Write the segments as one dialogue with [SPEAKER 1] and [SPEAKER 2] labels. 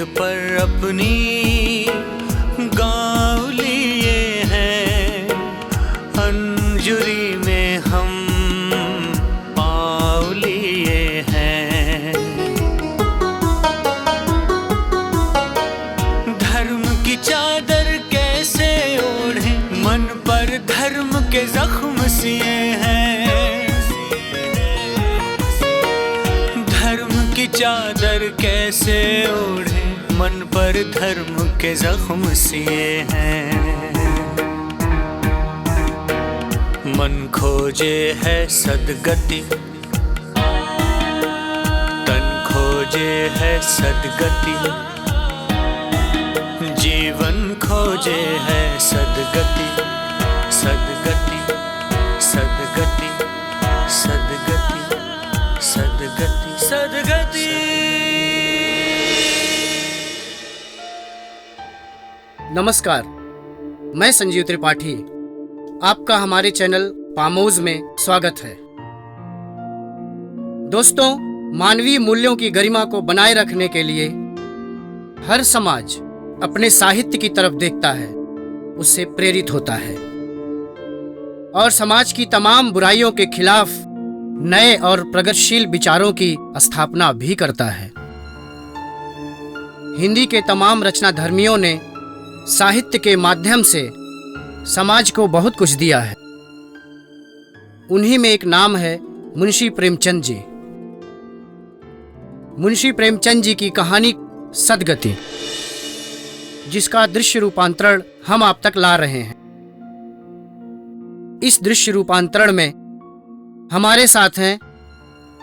[SPEAKER 1] पर अपनी गाँव लिए हैं, अंजुरी में हम पाँव लिए हैं। धर्म की चादर कैसे ओढ़े, मन पर धर्म के जख्म सिए हैं। धर्म की चादर कैसे ओढ़े, मन पर धर्म के जख्म सिए हैं। मन खोजे है सदगति, तन खोजे है सदगति, जीवन खोजे है सदगति, सदगति, सदगति, सदगति, सदगति, सदगति।
[SPEAKER 2] नमस्कार, मैं संजीव त्रिपाठी, आपका हमारे चैनल पामोज में स्वागत है। दोस्तों, मानवीय मूल्यों की गरिमा को बनाए रखने के लिए हर समाज अपने साहित्य की तरफ देखता है, उससे प्रेरित होता है और समाज की तमाम बुराइयों के खिलाफ नए और प्रगतिशील विचारों की स्थापना भी करता है। हिंदी के तमाम रचनाधर्मियों ने साहित्य के माध्यम से समाज को बहुत कुछ दिया है। उन्हीं में एक नाम है मुंशी प्रेमचंद जी। मुंशी प्रेमचंद जी की कहानी सदगति, जिसका दृश्य रूपांतरण हम आप तक ला रहे हैं। इस दृश्य रूपांतरण में हमारे साथ हैं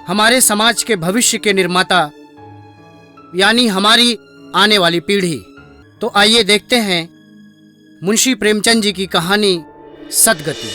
[SPEAKER 2] हमारे समाज के भविष्य के निर्माता, यानी हमारी आने वाली पीढ़ी। तो आइए देखते हैं मुंशी प्रेमचंद जी की कहानी सदगति।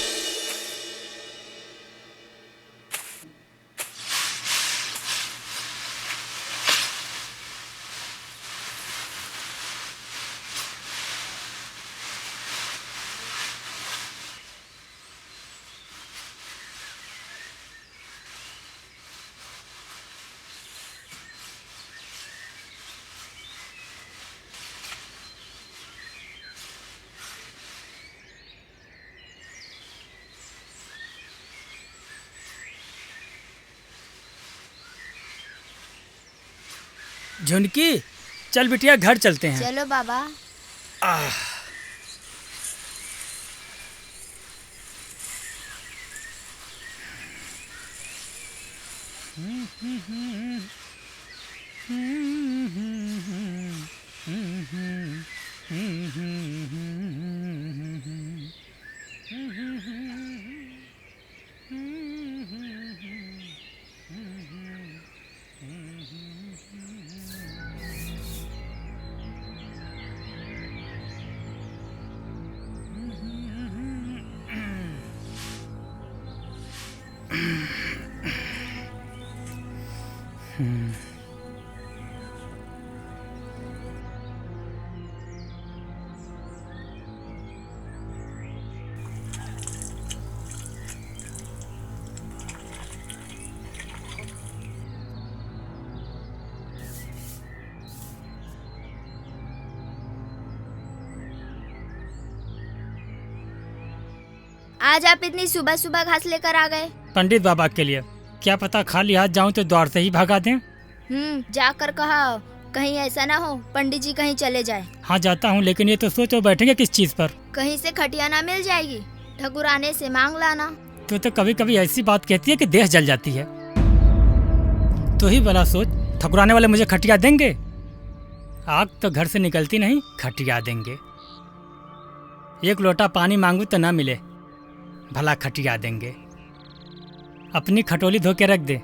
[SPEAKER 3] झुनकी, चल बिटिया घर चलते हैं।
[SPEAKER 4] चलो बाबा। आज आप इतनी सुबह सुबह घास लेकर आ गए?
[SPEAKER 3] पंडित बाबा के लिए। क्या पता खाली हाथ जाऊं तो द्वार से ही भगा दें।
[SPEAKER 4] जाकर कहा, कहीं ऐसा ना हो पंडित जी कहीं चले जाए।
[SPEAKER 3] हाँ जाता हूँ, लेकिन ये तो सोचो बैठेंगे किस चीज पर।
[SPEAKER 4] कहीं से खटिया ना मिल जाएगी, ठकुराने से मांग लाना।
[SPEAKER 3] तो कभी कभी ऐसी बात कहती है कि देह जल जाती है। तो ही भला सोच, ठकुराने वाले मुझे खटिया देंगे? आग तो घर से निकलती नहीं, खटिया देंगे। एक लोटा पानी मांगू तो ना मिले, भला खटिया देंगे। अपनी खटोली धो के रख दे,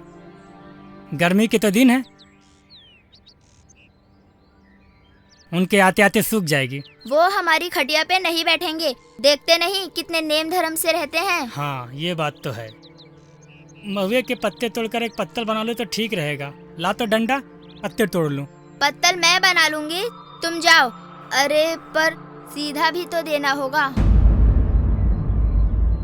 [SPEAKER 3] गर्मी के तो दिन है, उनके आते आते सूख जाएगी।
[SPEAKER 4] वो हमारी खटिया पे नहीं बैठेंगे, देखते नहीं कितने नेम धर्म से रहते हैं।
[SPEAKER 3] हाँ ये बात तो है। महुए के पत्ते तोड़कर एक पत्तल बना लो तो ठीक रहेगा। ला तो डंडा, पत्ते तोड़ लूं।
[SPEAKER 4] पत्तल मैं बना लूंगी, तुम जाओ। अरे पर सीधा भी तो देना होगा।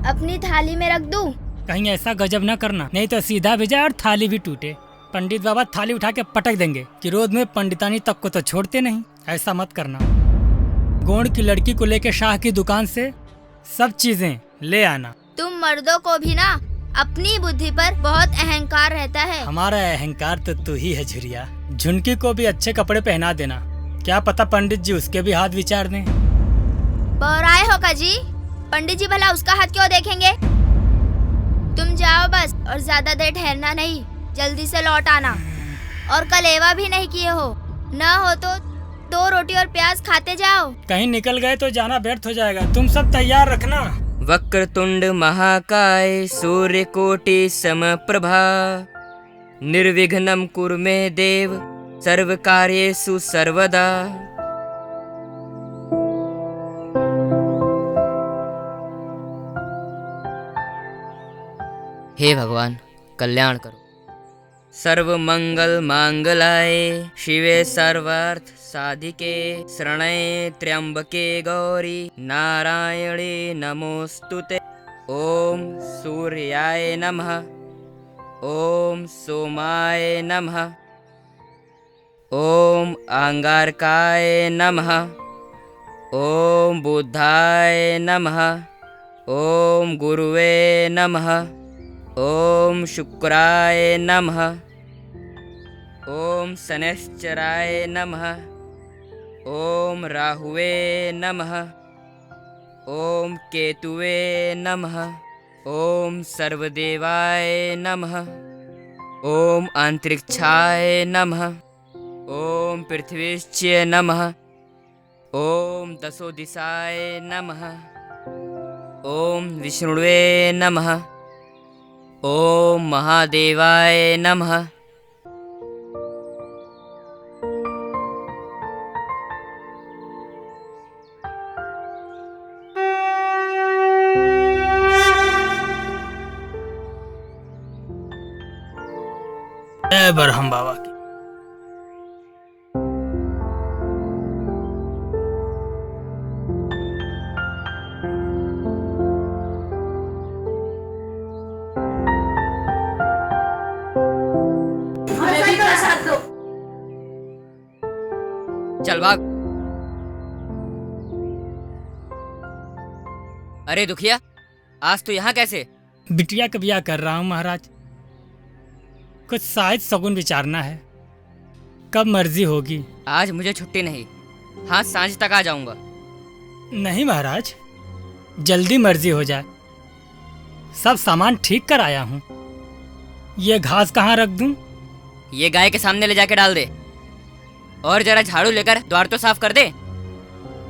[SPEAKER 4] अपनी थाली में रख दूं?
[SPEAKER 3] कहीं ऐसा गजब न करना, नहीं तो सीधा भी जाए और थाली भी टूटे। पंडित बाबा थाली उठा के पटक देंगे कि रोज में पंडितानी तक को तो छोड़ते नहीं। ऐसा मत करना। गोंड की लड़की को लेके शाह की दुकान से सब चीजें ले आना।
[SPEAKER 4] तुम मर्दों को भी ना अपनी बुद्धि पर बहुत अहंकार रहता है।
[SPEAKER 3] हमारा अहंकार तो तू ही है झुरिया। झुनकी को भी अच्छे कपड़े पहना देना, क्या पता पंडित जी उसके भी हाथ विचार दें।
[SPEAKER 4] बौराए हो का जी, पंडित जी भला उसका हाथ क्यों देखेंगे। तुम जाओ बस, और ज्यादा देर ठहरना नहीं, जल्दी से लौट आना। और कलेवा भी नहीं किए हो, न हो तो 2 रोटी और प्याज खाते जाओ।
[SPEAKER 3] कहीं निकल गए तो जाना व्यर्थ हो जाएगा। तुम सब तैयार रखना।
[SPEAKER 5] वक्रतुंड महाकाय सूर्यकोटि समप्रभा निर्विघ्नं कुरु मे देव सर्वकार्येषु सर्वदा। हे भगवान कल्याण करो। सर्वमंगल मांगलाय शिवे सर्वार्थ साधिके शरण्ये त्र्यंबके गौरी नारायणे नमोस्तुते। ओम सूर्याय नमः, ओम सोमाय नमः, ओम अंगारकाय नमः, ओम बुद्धाय नमः, ओम गुरुवे नमः, ओम शुक्राय नमः, ओम शनैश्चराय नमः, ओम राहुवे नमः, ओम केतुवे नमः, ओम सर्वदेवाय नमः, ओम अंतरिक्षाय नमः, ओम पृथ्वीश्च नमः, ओम दशो दिशाय नमः, ओम विष्णुवे नमः, ओम महादेवाय नमः।
[SPEAKER 3] जय बरहम बाबा की।
[SPEAKER 5] चल भाग। अरे दुखिया, आज तो यहाँ कैसे?
[SPEAKER 3] बिटिया का ब्याह कर रहा हूँ महाराज। कुछ शायद सगुन विचारना है, कब मर्जी होगी।
[SPEAKER 5] आज मुझे छुट्टी नहीं, हाँ सांझ तक आ जाऊंगा।
[SPEAKER 3] नहीं महाराज, जल्दी मर्जी हो जाए। सब सामान ठीक कर आया हूँ। ये घास कहाँ रख दूँ?
[SPEAKER 5] ये गाय के सामने ले जाके डाल दे, और जरा झाड़ू लेकर द्वार तो साफ कर दे।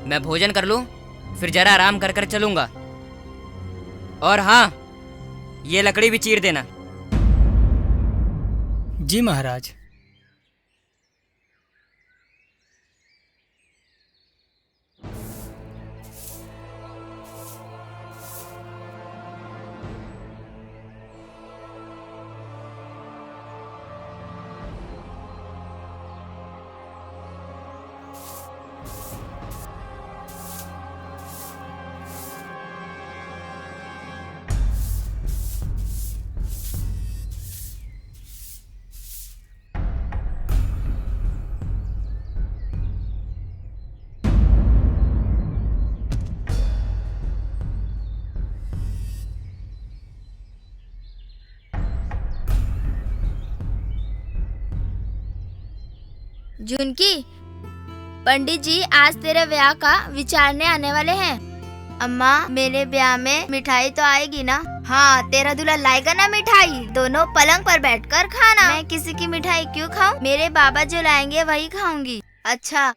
[SPEAKER 5] मैं भोजन कर लूँ, फिर जरा आराम कर कर चलूंगा। और हाँ, ये लकड़ी भी चीर देना।
[SPEAKER 3] जी महाराज।
[SPEAKER 4] झुनकी, पंडित जी आज तेरे ब्याह का विचारने आने वाले हैं। अम्मा, मेरे ब्याह में मिठाई तो आएगी ना? हाँ, तेरा दूल्हा लाएगा ना मिठाई? दोनों पलंग पर बैठकर खाना। मैं किसी की मिठाई क्यों खाऊं? मेरे बाबा जो लाएंगे वही खाऊंगी। अच्छा।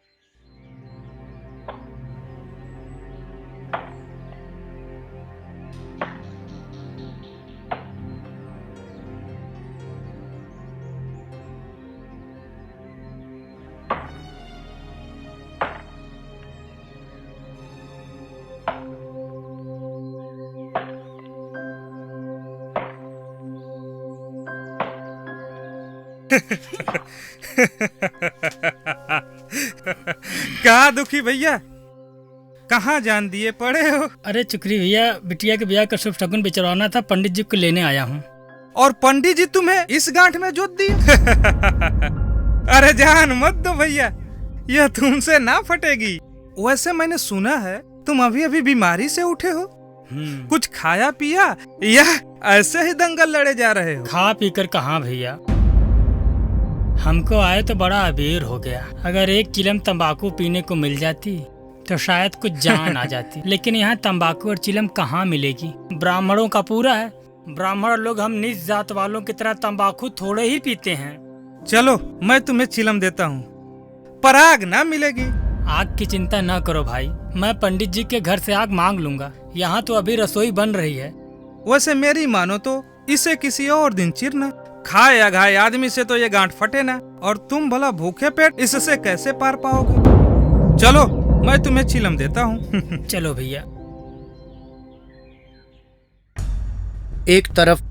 [SPEAKER 6] क्या दुखी भैया, कहाँ जान दिए पड़े हो?
[SPEAKER 3] अरे चुकरी भैया, बिटिया के ब्याह का शुभ शगुन बिचरवाना था, पंडित जी को लेने आया हूँ।
[SPEAKER 6] और पंडित जी तुम्हें इस गांठ में जोत दिए। अरे जान मत दो भैया, यह तुमसे ना फटेगी। वैसे मैंने सुना है तुम अभी अभी बीमारी से उठे हो, कुछ खाया पिया या ऐसे ही दंगल लड़े जा रहे हो?
[SPEAKER 3] खा पी कर कहाँ भैया, हमको आए तो बड़ा अबेर हो गया। अगर एक चिलम तंबाकू पीने को मिल जाती तो शायद कुछ जान आ जाती, लेकिन यहाँ तंबाकू और चिलम कहाँ मिलेगी। ब्राह्मणों का पूरा है, ब्राह्मण लोग हम नीच जात वालों की तरह तंबाकू थोड़े ही पीते हैं।
[SPEAKER 6] चलो मैं तुम्हें चिलम देता हूँ, पर आग ना मिलेगी।
[SPEAKER 3] आग की चिंता न करो भाई, मैं पंडित जी के घर से आग मांग लूंगा। यहाँ तो अभी रसोई बन रही है।
[SPEAKER 6] वैसे मेरी मानो तो इसे किसी और दिन चिरना। खाए या घाए आदमी से तो ये गांठ फटे ना, और तुम भला भूखे पेट इससे कैसे पार पाओगे। चलो मैं तुम्हें चिलम देता हूँ।
[SPEAKER 3] चलो भैया।
[SPEAKER 2] एक तरफ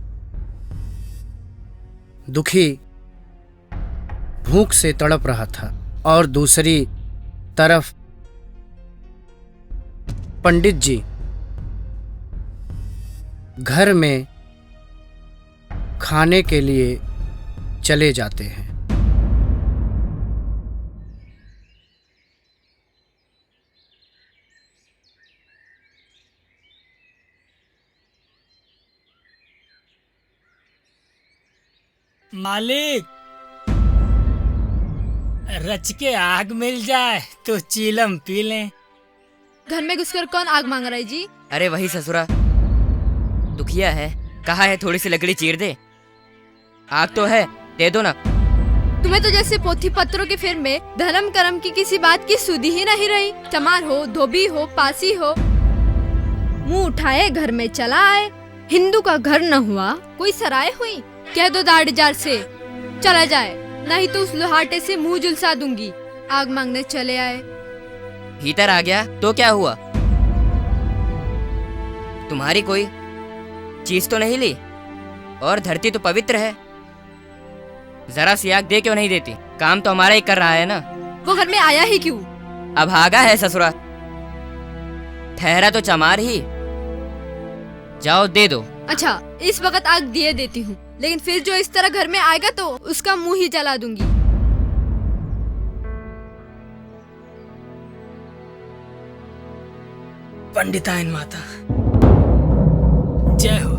[SPEAKER 2] दुखी भूख से तड़प रहा था और दूसरी तरफ पंडित जी घर में खाने के लिए चले जाते हैं।
[SPEAKER 3] मालिक, रच के आग मिल जाए तो चीलम पी लें।
[SPEAKER 7] घर में घुसकर कौन आग मांग रहा है जी?
[SPEAKER 5] अरे वही ससुरा, दुखिया है, कहा है थोड़ी सी लकड़ी चीर दे। आग तो है, दे दो ना।
[SPEAKER 7] तुम्हें तो जैसे पोथी पत्रों के फेर में धर्म कर्म की किसी बात की सुधी ही नहीं रही। चमार हो, धोबी हो, पासी हो, मुंह उठाए घर में चला आए। हिंदू का घर न हुआ कोई सराय हुई। कह दो दाढ़ीदार से चला जाए, नहीं तो उस लोहाटे से मुंह झुलसा दूंगी। आग मांगने चले आए।
[SPEAKER 5] भीतर आ गया तो क्या हुआ? तुम्हारी कोई चीज तो नहीं ली, और धरती तो पवित्र है। जरा सी आग दे क्यों नहीं देती? काम तो हमारा ही कर रहा है ना।
[SPEAKER 7] वो घर में आया ही क्यों?
[SPEAKER 5] अब भागा है ससुरा, ठहरा तो चमार ही। जाओ दे दो।
[SPEAKER 7] अच्छा, इस वक्त आग दिए देती हूँ, लेकिन फिर जो इस तरह घर में आएगा तो उसका मुंह ही जला दूंगी।
[SPEAKER 3] पंडिताइन माता जय हो।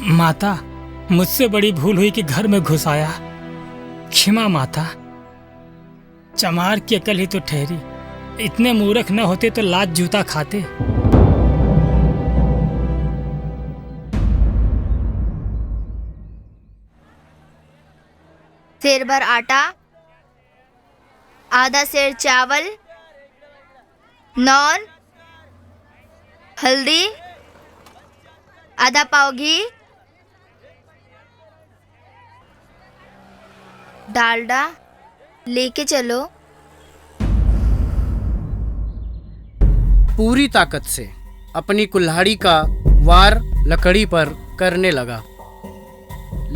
[SPEAKER 3] माता, मुझसे बड़ी भूल हुई कि घर में घुस आया, क्षमा माता। चमार की अकल ही तो ठहरी, इतने मूर्ख न होते तो लात जूता खाते।
[SPEAKER 4] सेर भर आटा, आधा सेर चावल, नॉन, हल्दी, आधा पाव घी, डालडा लेके चलो।
[SPEAKER 2] पूरी ताकत से अपनी कुल्हाड़ी का वार लकड़ी पर करने लगा,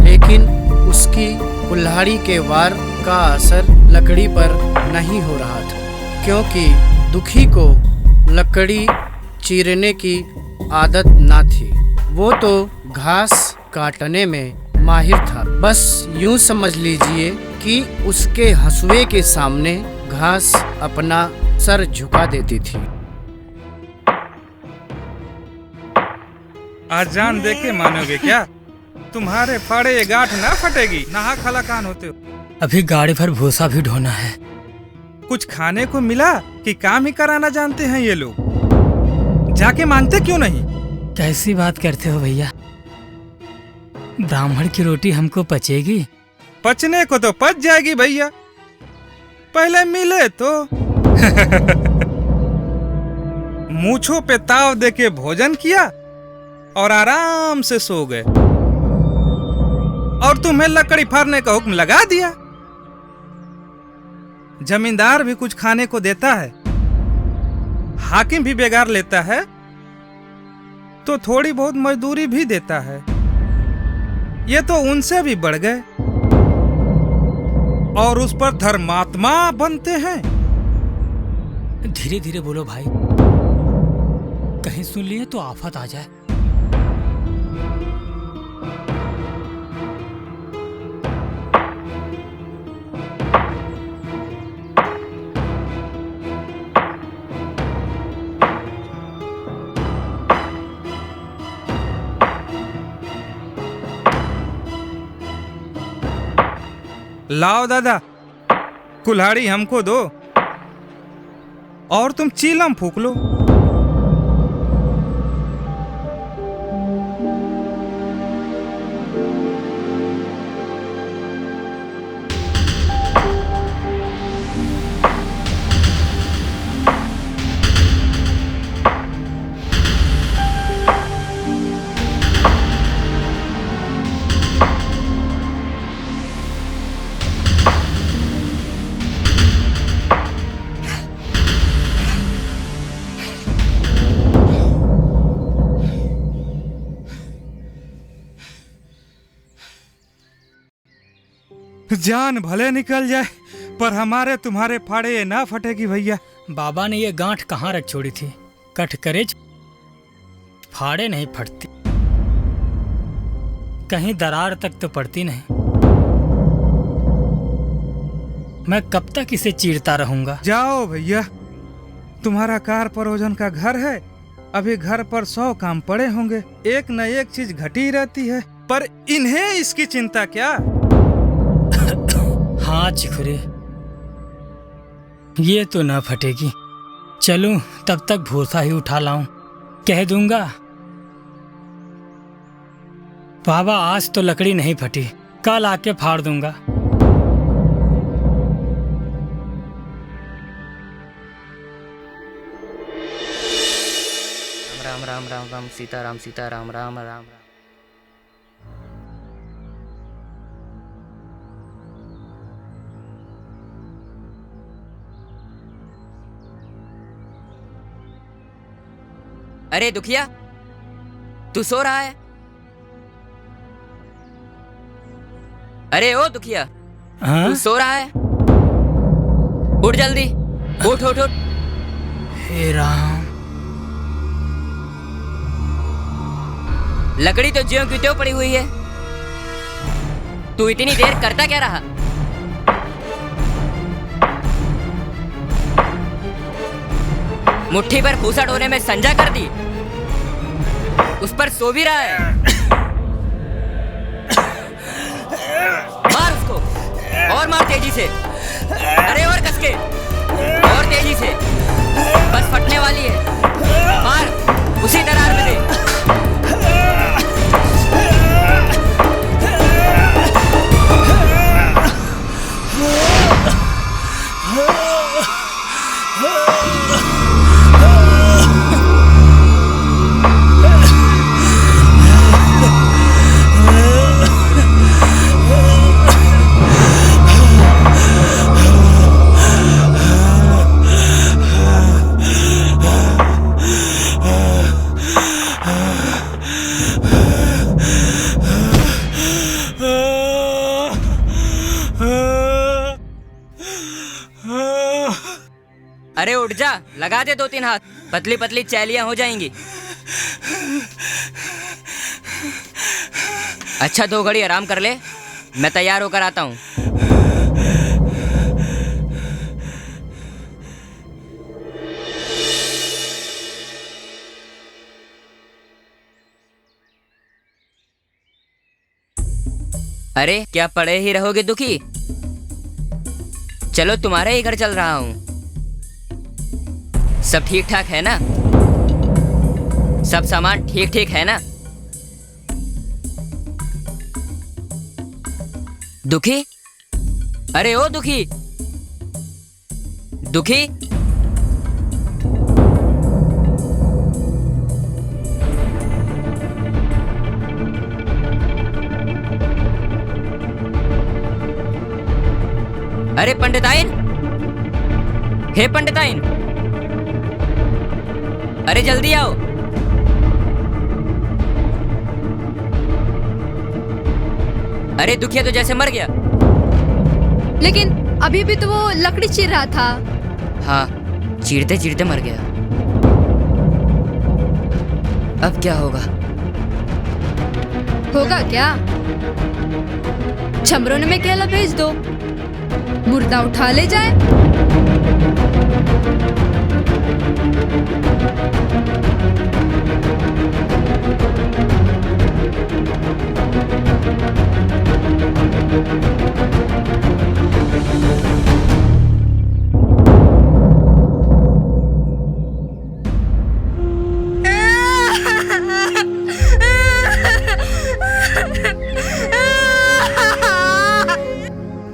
[SPEAKER 2] लेकिन उसकी कुल्हाड़ी के वार का असर लकड़ी पर नहीं हो रहा था, क्योंकि दुखी को लकड़ी चीरने की आदत ना थी। वो तो घास काटने में माहिर था। बस यूं समझ लीजिए कि उसके हंसुए के सामने घास अपना सर झुका देती थी।
[SPEAKER 6] आज जान दे के मानोगे क्या? तुम्हारे फाड़े ये गांठ ना फटेगी। नहा खलाकान होते हो।
[SPEAKER 3] अभी गाड़ी भर भूसा भी ढोना है।
[SPEAKER 6] कुछ खाने को मिला कि काम ही कराना जानते हैं ये लोग? जाके मांगते क्यों नहीं?
[SPEAKER 3] कैसी बात करते हो भैया? ब्राह्मण की रोटी हमको पचेगी?
[SPEAKER 6] पचने को तो पच जाएगी भैया, पहले मिले तो। मूछों पे ताव देके भोजन किया और आराम से सो गए, और तुम्हें लकड़ी फाड़ने का हुक्म लगा दिया। जमींदार भी कुछ खाने को देता है, हाकिम भी बेगार लेता है, तो थोड़ी बहुत मजदूरी भी देता है। ये तो उनसे भी बढ़ गए और उस पर धर्मात्मा बनते हैं।
[SPEAKER 3] धीरे धीरे बोलो भाई, कहीं सुन लिए तो आफत आ जाए।
[SPEAKER 6] लाओ दादा, कुल्हाड़ी हमको दो और तुम चीलम फूक लो। जान भले निकल जाए पर हमारे तुम्हारे फाड़े ये ना फटेगी भैया।
[SPEAKER 3] बाबा ने ये गांठ कहाँ रख छोड़ी थी? कट करे फाड़े नहीं फटती, कहीं दरार तक तो पड़ती नहीं। मैं कब तक इसे चीरता रहूंगा?
[SPEAKER 6] जाओ भैया, तुम्हारा कार परोजन का घर है, अभी घर पर 100 काम पड़े होंगे, एक न एक चीज घटी रहती है, पर इन्हें इसकी चिंता क्या?
[SPEAKER 3] हाँ चिखुरे, ये तो ना फटेगी। चलूं तब तक भूसा ही उठा लाऊं, कह दूंगा बाबा आज तो लकड़ी नहीं फटी, कल आके फाड़ दूंगा।
[SPEAKER 5] राम राम राम राम सीता राम राम राम राम। अरे दुखिया, तू सो रहा है? अरे ओ दुखिया, तू सो रहा है? उठ जल्दी, उठ उठ उठ।
[SPEAKER 3] हे राम,
[SPEAKER 5] लकड़ी तो ज्यों की त्यों पड़ी हुई है, तू इतनी देर करता क्या रहा? मुट्ठी पर भूसा ढोने में संजा कर दी, उस पर सो भी रहा है। मार उसको, और मार तेजी से, अरे और कस के, और तेजी से, बस फटने वाली है, मार उसी दरार में दे। अरे उठ जा, लगा दे 2-3 हाथ, पतली पतली चैलियां हो जाएंगी। अच्छा 2 घड़ी आराम कर ले, मैं तैयार होकर आता हूँ। अरे क्या पड़े ही रहोगे दुखी? चलो तुम्हारे ही घर चल रहा हूँ। सब ठीक ठाक है ना? सब सामान ठीक ठीक है ना? दुखी, अरे ओ दुखी, दुखी, अरे पंडिताइन, हे पंडिताइन, अरे जल्दी आओ। अरे दुखिया तो जैसे मर गया।
[SPEAKER 7] लेकिन अभी भी तो वो लकड़ी चीर रहा था।
[SPEAKER 5] हाँ, चीरते चीरते मर गया। अब क्या होगा?
[SPEAKER 7] होगा क्या? छमरों में केला भेज दो, मुर्दा उठा ले जाए।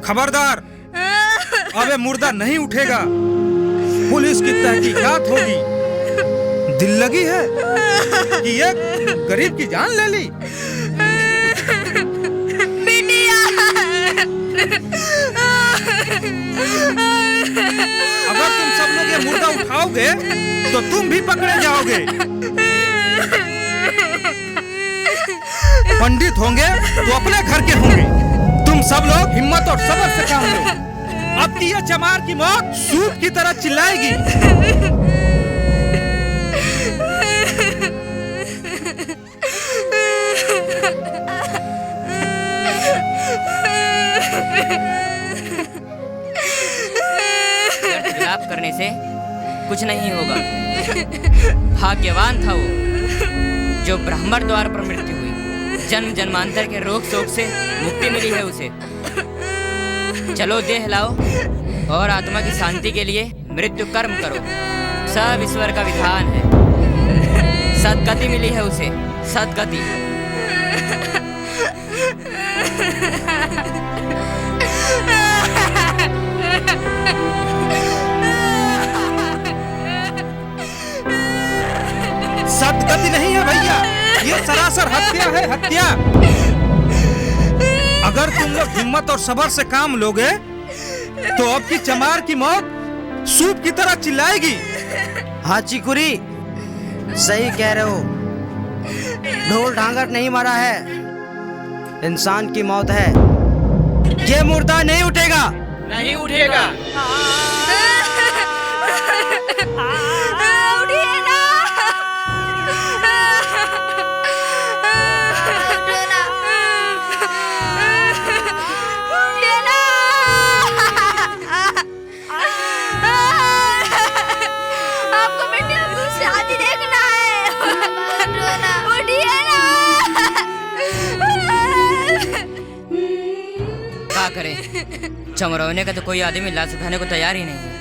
[SPEAKER 6] खबरदार, अब ये मुर्दा नहीं उठेगा। पुलिस की तहकीकात होगी। दिल लगी है कि एक गरीब की जान ले ली। अगर तुम सब लोग ये मुर्दा उठाओगे तो तुम भी पकड़े जाओगे। पंडित होंगे तो अपने घर के होंगे। तुम सब लोग हिम्मत और सब्र से काम लो। अब की ये चमार की मौत सूप की तरह चिल्लाएगी।
[SPEAKER 5] विलाप करने से कुछ नहीं होगा। भाग्यवान था वो जो ब्राह्मण द्वार पर मृत्यु हुई। जन्म जन्मांतर के रोग शोक से मुक्ति मिली है उसे। चलो देह लाओ और आत्मा की शांति के लिए मृत्यु कर्म करो। सब ईश्वर का विधान है। सदगति मिली है उसे, सदगति।
[SPEAKER 6] सदगति नहीं है भैया, ये सरासर हत्या है, हत्या। अगर तुम लोग हिम्मत और सब्र से काम लोगे तो अब की चमार की मौत सूप की तरह चिल्लाएगी।
[SPEAKER 2] हाँ चिकुरी, सही कह रहे हो। ढोल ढांगर नहीं मरा है, इंसान की मौत है। ये मुर्दा नहीं उठेगा, नहीं उठेगा।
[SPEAKER 5] करें, चमरौने का तो कोई आदमी लाश उठाने को तैयार ही नहीं है।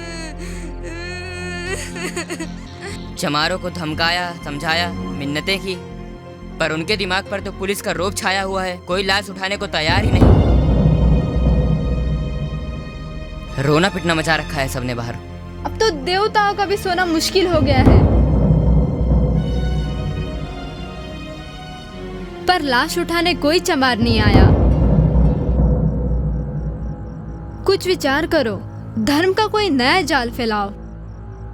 [SPEAKER 5] चमारों को धमकाया, समझाया, मिन्नतें की, पर उनके दिमाग पर तो पुलिस का रोब छाया हुआ है। कोई लाश उठाने को तैयार ही नहीं। रोना पिटना मचा रखा है सबने बाहर।
[SPEAKER 7] अब तो देवताओं का भी सोना मुश्किल हो गया है। पर लाश उठाने कोई चमार नहीं आया। कुछ विचार करो, धर्म का कोई नया जाल फैलाओ।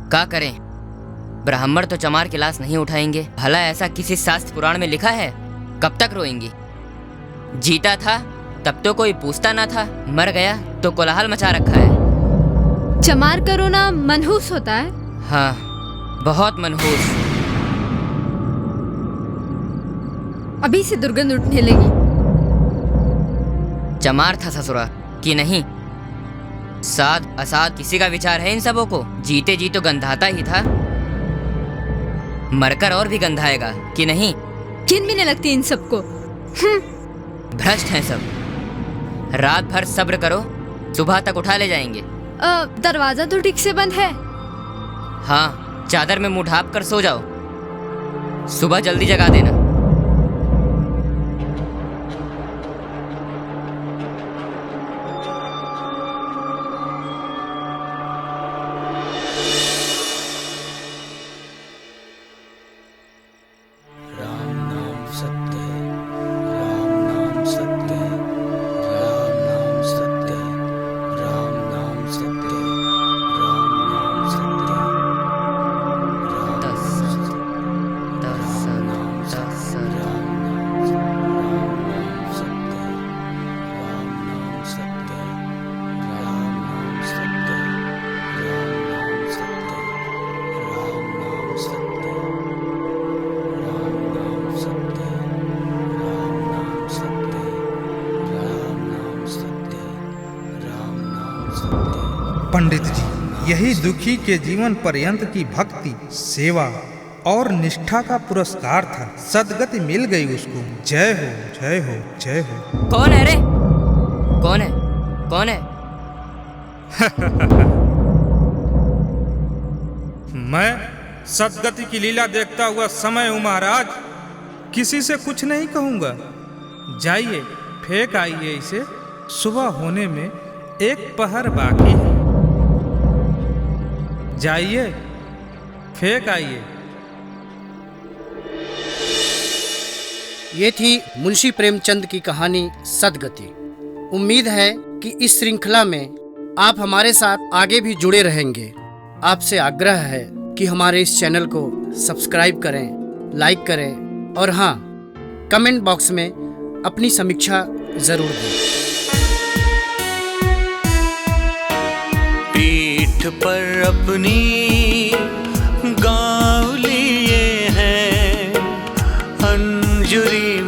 [SPEAKER 5] क्या करें? ब्राह्मण तो चमार की लाश नहीं उठाएंगे। भला ऐसा किसी शास्त्र पुराण में लिखा है? कब तक रोएंगी? जीता था तब तो कोई पूछता ना था, मर गया तो कोलाहल मचा रखा है।
[SPEAKER 7] चमार का रोना मनहूस होता है।
[SPEAKER 5] हाँ, बहुत मनहूस।
[SPEAKER 7] अभी से दुर्गंध उठने लगी।
[SPEAKER 5] चमार था ससुरा कि नहीं? साध असाध किसी का विचार है इन सबों को? जीते जी तो गंधाता ही था, मरकर और भी गंधाएगा कि नहीं?
[SPEAKER 7] किन भी नहीं लगती इन सबको।
[SPEAKER 5] भ्रष्ट हैं सब। रात भर सब्र करो, सुबह तक उठा ले जाएंगे।
[SPEAKER 7] दरवाजा तो ठीक से बंद है।
[SPEAKER 5] हाँ, चादर में मुंह ढाँप कर सो जाओ, सुबह जल्दी जगा देना।
[SPEAKER 6] पंडित जी, यही दुखी के जीवन पर्यंत की भक्ति, सेवा और निष्ठा का पुरस्कार था। सदगति मिल गई उसको। जय हो, जय हो, जय हो।
[SPEAKER 5] कौन है रे? कौन है? कौन है?
[SPEAKER 6] मैं सदगति की लीला देखता हुआ समय हूँ महाराज। किसी से कुछ नहीं कहूँगा। जाइए, फेंक आइए इसे। सुबह होने में एक पहर बाकी है। जाइए, फेंक आइए।
[SPEAKER 2] ये थी मुंशी प्रेमचंद की कहानी सदगति। उम्मीद है कि इस श्रृंखला में आप हमारे साथ आगे भी जुड़े रहेंगे। आपसे आग्रह है कि हमारे इस चैनल को सब्सक्राइब करें, लाइक करें और हाँ, कमेंट बॉक्स में अपनी समीक्षा जरूर दें।
[SPEAKER 1] पीठ पर अपनी गाँव लिए हैं, अंजुरी